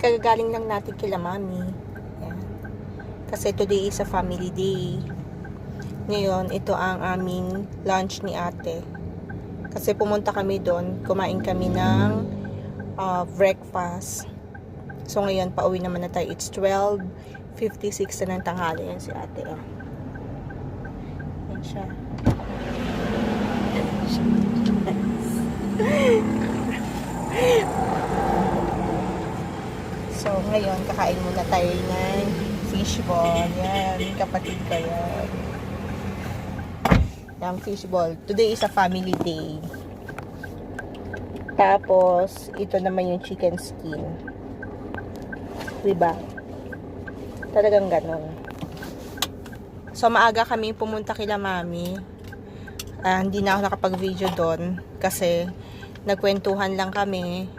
kagagaling lang natin kila mami. Yan. Kasi today is a family day. Ngayon, ito ang aming lunch ni ate. Kasi pumunta kami doon, kumain kami ng breakfast. So ngayon, pauwi naman na tayo. It's 12:56 na ng tanghali. Yan si ate. Oh. Yan siya. So ngayon, kakain muna tayo ng fishball. Yan, kapatid ko yan. Yung fishball. Today is a family day. Tapos, ito naman yung chicken skin. Diba? Talagang ganun. So, maaga kami pumunta kila mami. Hindi na ako nakapag-video doon kasi nagkwentuhan lang kami.